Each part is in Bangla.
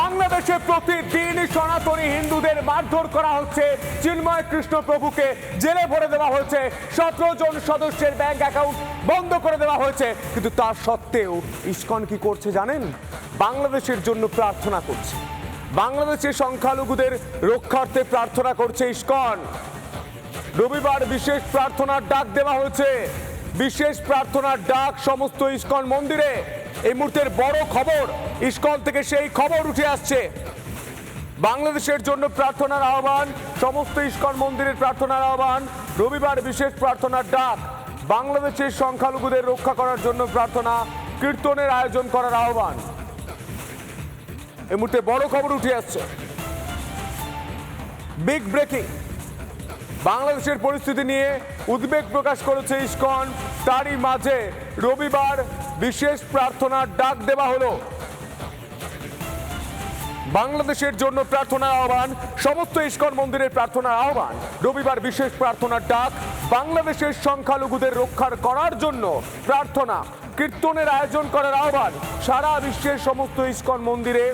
বাংলাদেশে প্রতিদিন সনাতনী হিন্দুদের মারধর করা হচ্ছে। চিন্ময় কৃষ্ণ প্রভুকে জেলে ভরে দেওয়া হয়েছে, 17 জন সদস্যের ব্যাংক অ্যাকাউন্ট বন্ধ করে দেওয়া হয়েছে। কিন্তু তার সত্ত্বেও ইসকন কি করছে জানেন? বাংলাদেশের জন্য প্রার্থনা করছে, বাংলাদেশের সংখ্যালঘুদের রক্ষার্থে প্রার্থনা করছে ইসকন। রবিবার বিশেষ প্রার্থনার ডাক দেওয়া হয়েছে, বিশেষ প্রার্থনার ডাক সমস্ত ইসকন মন্দিরে। এই মুহূর্তের বড় খবর, ইসকন থেকে সেই খবর উঠে আসছে। বাংলাদেশের জন্য প্রার্থনার আহ্বান, সমস্ত ইসকন মন্দিরের প্রার্থনার আহ্বান, রবিবার বিশেষ প্রার্থনার ডাক, বাংলাদেশের সংখ্যালঘুদের রক্ষা করার জন্য প্রার্থনা, কীর্তনের আয়োজন করার আহ্বান। এই মুহূর্তে বড় খবর উঠে আসছে, বিগ ব্রেকিং। বাংলাদেশের পরিস্থিতি নিয়ে উদ্বেগ প্রকাশ করেছে ইসকন। তারই মাঝে রবিবার বিশেষ প্রার্থনার ডাক দেওয়া হলো। বাংলাদেশের জন্য প্রার্থনার আহ্বান, সমস্ত ইসকন মন্দিরের প্রার্থনার আহ্বান, রবিবার বিশেষ প্রার্থনার ডাক, বাংলাদেশের সংখ্যালঘুদের রক্ষা করার জন্য প্রার্থনা, কীর্তনের আয়োজন করার আহ্বান সারা বিশ্বের সমস্ত ইসকন মন্দিরে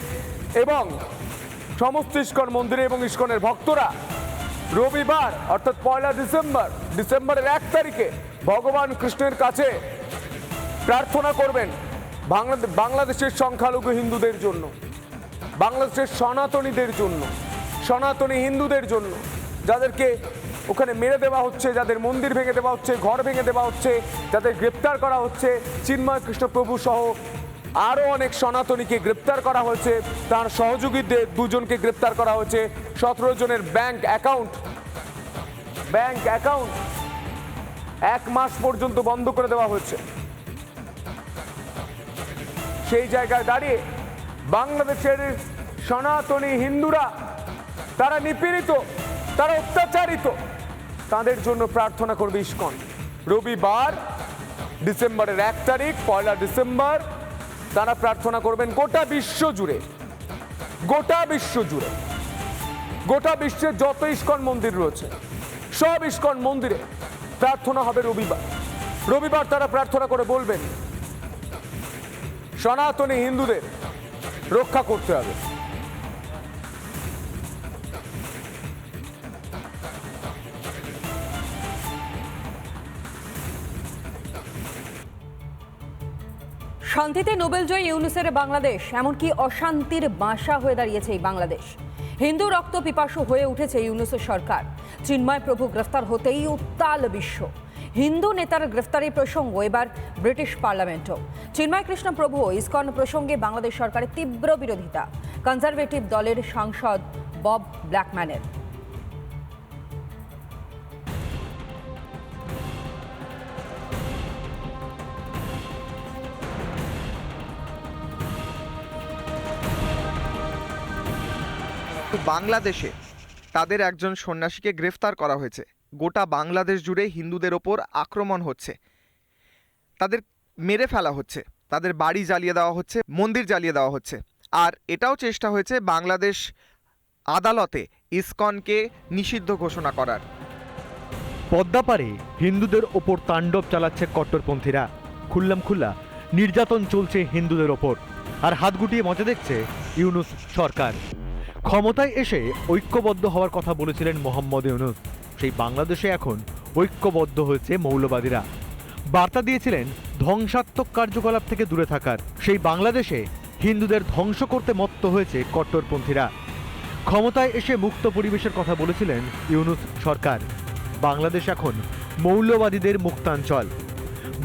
এবং সমস্ত ইসকন মন্দিরে এবং ইসকনের ভক্তরা রবিবার অর্থাৎ 1 ডিসেম্বরের 1 তারিখে ভগবান কৃষ্ণের কাছে প্রার্থনা করবেন বাংলাদেশের সংখ্যালঘু হিন্দুদের জন্য, বাংলাদেশের সনাতনীদের জন্য, সনাতনী হিন্দুদের জন্য, যাদেরকে ওখানে মেরে দেওয়া হচ্ছে, যাদের মন্দির ভেঙে দেওয়া হচ্ছে, ঘর ভেঙে দেওয়া হচ্ছে, যাদের গ্রেপ্তার করা হচ্ছে। চিন্ময় কৃষ্ণ প্রভু সহ আরও অনেক সনাতনীকে গ্রেপ্তার করা হয়েছে, তার সহযোগীদের 2 জনকে গ্রেপ্তার করা হয়েছে। 17 জনের ব্যাংক অ্যাকাউন্ট 1 মাস পর্যন্ত বন্ধ করে দেওয়া হয়েছে। সেই জায়গায় দাঁড়িয়ে বাংলাদেশের সনাতনী হিন্দুরা, তারা নিপীড়িত, তারা অত্যাচারিত, তাদের জন্য প্রার্থনা করবে ইসকন। রবিবার ডিসেম্বরের 1 তারিখ 1 ডিসেম্বর তারা প্রার্থনা করবেন গোটা বিশ্ব জুড়ে, গোটা বিশ্ব জুড়ে, গোটা বিশ্বের যত ইসকন মন্দির রয়েছে সব ইসকন মন্দিরে প্রার্থনা হবে রবিবার তারা প্রার্থনা করে বলবেন সনাতনী হিন্দুদের রক্ষা করতে হবে। শান্তিতে নোবেলজয়ী ইউনূসের বাংলাদেশ এমনকি অশান্তির বাসা হয়ে দাঁড়িয়েছে এই বাংলাদেশ। হিন্দু রক্ত পিপাসু হয়ে উঠেছে ইউনূসের সরকার। চিন্ময় প্রভু গ্রেফতার হতেই উত্তাল বিশ্ব। হিন্দু নেতার গ্রেফতারি প্রসঙ্গ এবার ব্রিটিশ পার্লামেন্টও। চিন্ময় কৃষ্ণ প্রভু ইসকন প্রসঙ্গে বাংলাদেশ সরকারের তীব্র বিরোধিতা কনজারভেটিভ দলের সাংসদ বব ব্ল্যাকম্যানের। বাংলাদেশে তাদের একজন সন্ন্যাসীকে গ্রেফতার করা হয়েছে। গোটা বাংলাদেশ জুড়ে হিন্দুদের ওপর আক্রমণ হচ্ছে, তাদের মেরে ফেলা হচ্ছে, তাদের বাড়ি জ্বালিয়ে দেওয়া হচ্ছে, মন্দির জ্বালিয়ে দেওয়া হচ্ছে। আর এটাও চেষ্টা হয়েছে বাংলাদেশ আদালতে ইসকনকে নিষিদ্ধ ঘোষণা করার। পদ্মাপাড়ে হিন্দুদের ওপর তাণ্ডব চালাচ্ছে কট্টরপন্থীরা। খুল্লামখুল্লা নির্যাতন চলছে হিন্দুদের ওপর, আর হাত গুটিয়ে মজা দেখছে ইউনূস সরকার। ক্ষমতায় এসে ঐক্যবদ্ধ হওয়ার কথা বলেছিলেন মোহাম্মদ ইউনূস। সেই বাংলাদেশে এখন ঐক্যবদ্ধ হয়েছে মৌলবাদীরা। বার্তা দিয়েছিলেন ধ্বংসাত্মক কার্যকলাপ থেকে দূরে থাকার। সেই বাংলাদেশে হিন্দুদের ধ্বংস করতে মত্ত হয়েছে কট্টরপন্থীরা। ক্ষমতায় এসে মুক্ত পরিবেশের কথা বলেছিলেন ইউনূস সরকার। বাংলাদেশ এখন মৌলবাদীদের মুক্তাঞ্চল।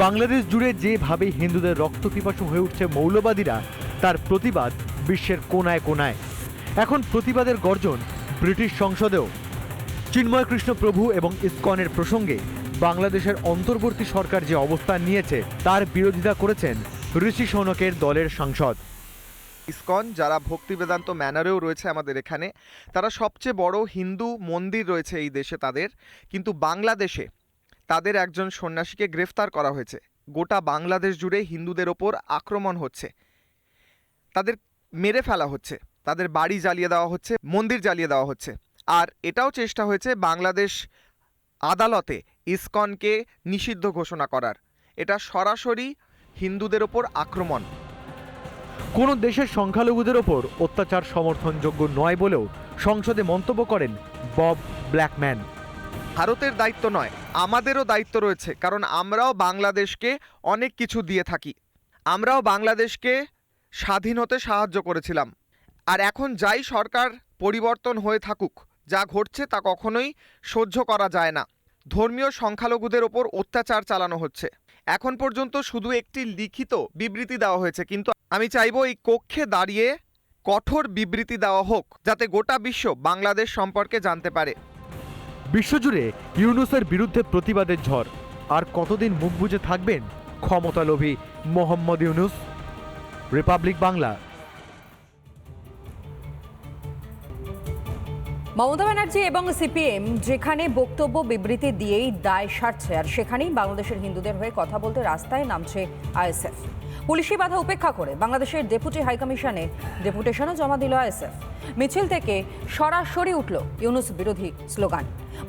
বাংলাদেশ জুড়ে যেভাবে হিন্দুদের রক্তপিপাসু হয়ে উঠছে মৌলবাদীরা, তার প্রতিবাদ বিশ্বের কোনায় কোনায়। এখন প্রতিবাদের গর্জন ব্রিটিশ সংসদেও। চিন্ময় কৃষ্ণ প্রভু এবং ইসকনের প্রসঙ্গে বাংলাদেশের অন্তর্বর্তী সরকার যে অবস্থান নিয়েছে তার বিরোধিতা করেছেন ঋষি সৌনকের দলের সাংসদ। ইসকন যারা ভক্তি বেদান্ত ম্যানারেও রয়েছে আমাদের এখানে, তারা সবচেয়ে বড় হিন্দু মন্দির রয়েছে এই দেশে তাদের। কিন্তু বাংলাদেশে তাদের একজন সন্ন্যাসীকে গ্রেফতার করা হয়েছে। গোটা বাংলাদেশ জুড়ে হিন্দুদের ওপর আক্রমণ হচ্ছে, তাদের মেরে ফেলা হচ্ছে, তাদের বাড়ি জ্বালিয়ে দেওয়া হচ্ছে, মন্দির জ্বালিয়ে দেওয়া হচ্ছে। আর এটাও চেষ্টা হয়েছে বাংলাদেশ আদালতে ইসকনকে নিষিদ্ধ ঘোষণা করার। এটা সরাসরি হিন্দুদের ওপর আক্রমণ। কোনো দেশের সংখ্যালঘুদের ওপর অত্যাচার সমর্থনযোগ্য নয় বলেও সংসদে মন্তব্য করেন বব ব্ল্যাকম্যান। ভারতের দায়িত্ব নয়, আমাদেরও দায়িত্ব রয়েছে, কারণ আমরাও বাংলাদেশকে অনেক কিছু দিয়ে থাকি। আমরাও বাংলাদেশকে স্বাধীন হতে সাহায্য করেছিলাম। আর এখন যাই সরকার পরিবর্তন হয়ে থাকুক, যা ঘটছে তা কখনোই সহ্য করা যায় না। ধর্মীয় সংখ্যালঘুদের ওপর অত্যাচার চালানো হচ্ছে। এখন পর্যন্ত শুধু একটি লিখিত বিবৃতি দেওয়া হয়েছে, কিন্তু আমি চাইবো এই কক্ষে দাঁড়িয়ে কঠোর বিবৃতি দেওয়া হোক, যাতে গোটা বিশ্ব বাংলাদেশ সম্পর্কে জানতে পারে। বিশ্বজুড়ে ইউনূসের বিরুদ্ধে প্রতিবাদের ঝড়। আর কতদিন মুখ বুজে থাকবেন ক্ষমতালোভী মোহাম্মদ ইউনূস? রিপাবলিক বাংলা। মমতা ব্যানার্জি এবং সিপিএম যেখানে বক্তব্য বিবৃতি দিয়েই দায় সারছে, আর সেখানেই বাংলাদেশের হিন্দুদের হয়ে কথা বলতে রাস্তায় নামছে আইএসএফ। পুলিশি বাধা উপেক্ষা করে বাংলাদেশের ডেপুটি হাইকমিশনে ডেপুটেশনও জমা দিল আইএসএফ। মিছিল থেকে সরাসরি উঠল ইউনূস বিরোধী স্লোগান।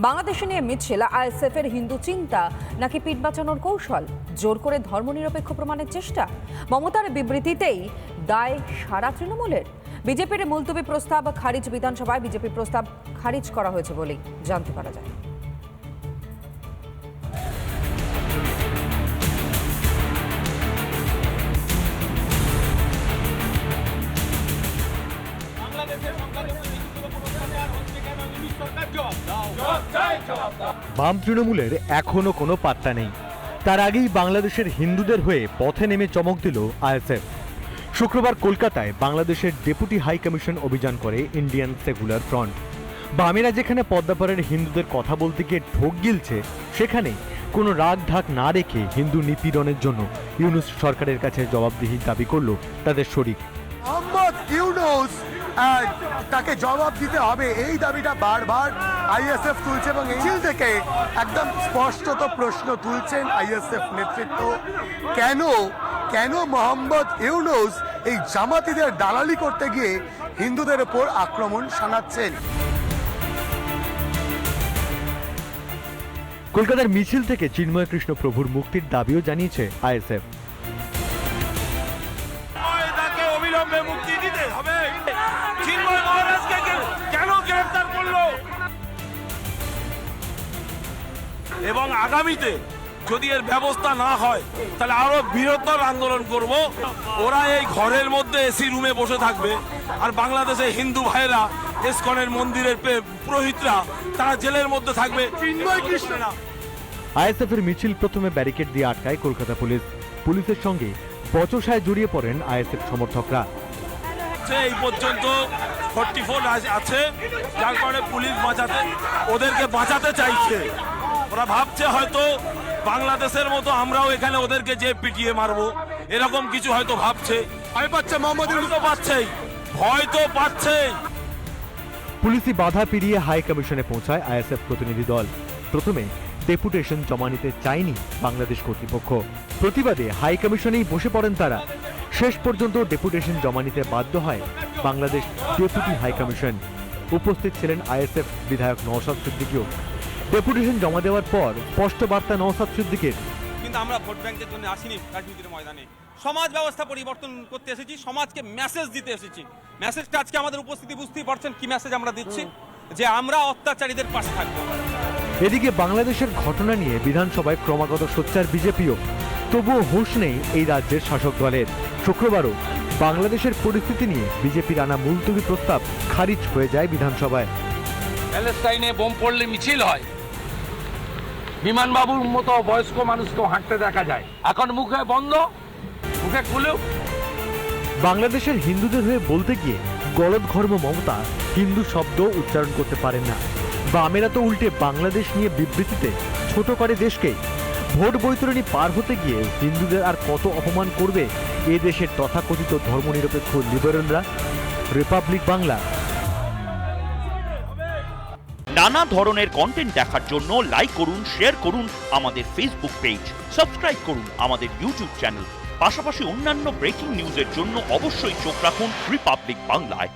বাংলাদেশে নিয়ে মিছিল আইএসএফের হিন্দু চিন্তা নাকি পিঠ বাঁচানোর কৌশল, জোর করে ধর্মনিরপেক্ষ প্রমাণের চেষ্টা? মমতার বিবৃতিতেই দায় সারা তৃণমূলের। বিজেপির মুলতবি প্রস্তাব খারিজ, বিধানসভায় বিজেপি প্রস্তাব খারিজ করা হয়েছে বলেই জানতে পারা যায়। বাম তৃণমূলের এখনো কোনো পাত্তা নেই। তার আগেই বাংলাদেশের হিন্দুদের হয়ে পথে নেমে চমক দিল আইএসএফ। শুক্রবার কলকাতায় বাংলাদেশের ডেপুটি হাই কমিশন অভিযান করে ইন্ডিয়ান সেকুলার ফ্রন্ট। বামেরা যেখানে পদ্মাপাড়ের হিন্দুদের কথা বলতে গিয়ে ঢোক গিলছে, সেখানে কোনো রাগ ঢাক না রেখে হিন্দু নিপীড়নের জন্য ইউনূস সরকারের কাছে জবাবদিহির দাবি করল তাদের শরিক। মোহাম্মদ ইউনূস তাকে জবাব দিতে হবে, এই দাবিটা বারবার আইএসএফ তুলছে এবং এই থেকে একদম স্পষ্টত প্রশ্ন তুলছেন আইএসএফ নেতৃত্ব। কেন মোহাম্মদ ইউনূস এই জামাতিদের দালালি করতে গিয়ে হিন্দুদের উপর আক্রমণ শানাচ্ছেন? কলকাতার মিছিল থেকে চিন্ময় কৃষ্ণ প্রভুর মুক্তির দাবিও জানিয়েছে আইএসএফ। অবিলম্বে মুক্তি দিতে হবে। চিন্ময় মহারাজকে কেন গ্রেফতার করলো? এবং আগামীতে যদি এর ব্যবস্থা না হয় তাহলে আরো বৃহত্তর আন্দোলন করব। ওরা এই ঘরের মধ্যে এসি রুমে বসে থাকবে, আর বাংলাদেশে হিন্দু ভাইরা ইসকনের মন্দিরের পুরোহিতরা তারা জেলের মধ্যে থাকবে। চিন্ময় কৃষ্ণ না। আইএসএফের মিছিল প্রথমে ব্যারিকেড দিয়ে আটকায় কলকাতা পুলিশ। পুলিশের সঙ্গে বচসায় জড়িয়ে পড়েন আইএসএফ সমর্থকরা। এই পর্যন্ত 44 আছে, যার কারণে পুলিশ ওদেরকে বাঁচাতে চাইছে। ওরা ভাবছে হয়তো বাংলাদেশের মতো আমরাও এখানে ওদেরকে যে পিটিয়ে মারবো, এরকম কিছু হয়তো ভাবছে। ভয় পাচ্ছে, মোহাম্মদ ইউনূস পাচ্ছেই, ভয় তো পাচ্ছেই। পুলিশি বাধা পেরিয়ে হাই কমিশনে পৌঁছায় আইএসএফ প্রতিনিধি দল। প্রথমে ডেপুটেশন জমা নিতে চায়নি বাংলাদেশ কর্তৃপক্ষ। প্রতিবাদে হাই কমিশনেই বসে পড়েন তারা। শেষ পর্যন্ত ডেপুটেশন জমা নিতে বাধ্য হয় বাংলাদেশ ডেপুটি হাই কমিশন। উপস্থিত ছিলেন আইএসএফ বিধায়ক নওশাদ সিদ্দিকীও। ডেপুটেশন জমা দেওয়ার পর স্পষ্ট বার্তা নওশাদ সিদ্দিকের, কিন্তু আমরা ভোট ব্যাংকের জন্য আসিনি রাজনীতির ময়দানে, সমাজ ব্যবস্থা পরিবর্তন করতে এসেছি, সমাজকে মেসেজ দিতে এসেছি। মেসেজটা আজকে আমাদের উপস্থিতি বুঝতেই পারছেন কি মেসেজ আমরা দিচ্ছি, যে আমরা অত্যাচারীদের পাশে থাকবো। এদিকে বাংলাদেশের ঘটনা নিয়ে বিধানসভায় ক্রমাগত সোচ্চার বিজেপিও। তবুও হুঁশ নেই এই রাজ্যের শাসক দলের। শুক্রবারও বাংলাদেশের পরিস্থিতি নিয়ে বিজেপির আনা মুলতবি প্রস্তাব খারিজ হয়ে যায় বিধানসভায়। প্যালেস্টাইনে বোম পড়লে মিছিল হয়, বিমানবাবুর মতো বয়স্ক মানুষকেও হাঁটতে দেখা যায়। এখন মুখে বন্ধ, মুখে খুলেও। বাংলাদেশের হিন্দুদের হয়ে বলতে গিয়ে গলদঘর্ম মমতা হিন্দু শব্দ উচ্চারণ করতে পারেন না। বামেরা তো উল্টে বাংলাদেশ নিয়ে বিবৃতিতে ছোট করে দেশকে। ভোট বৈতরণী পার হতে গিয়ে হিন্দুদের আর কত অপমান করবে এ দেশের তথাকথিত ধর্মনিরপেক্ষ লিবারেলরা? রিপাবলিক বাংলা। নানা ধরনের কন্টেন্ট দেখার জন্য লাইক করুন, শেয়ার করুন আমাদের ফেসবুক পেজ, সাবস্ক্রাইব করুন আমাদের ইউটিউব চ্যানেল। পাশাপাশি অন্যান্য ব্রেকিং নিউজের জন্য অবশ্যই চোখ রাখুন রিপাবলিক বাংলায়।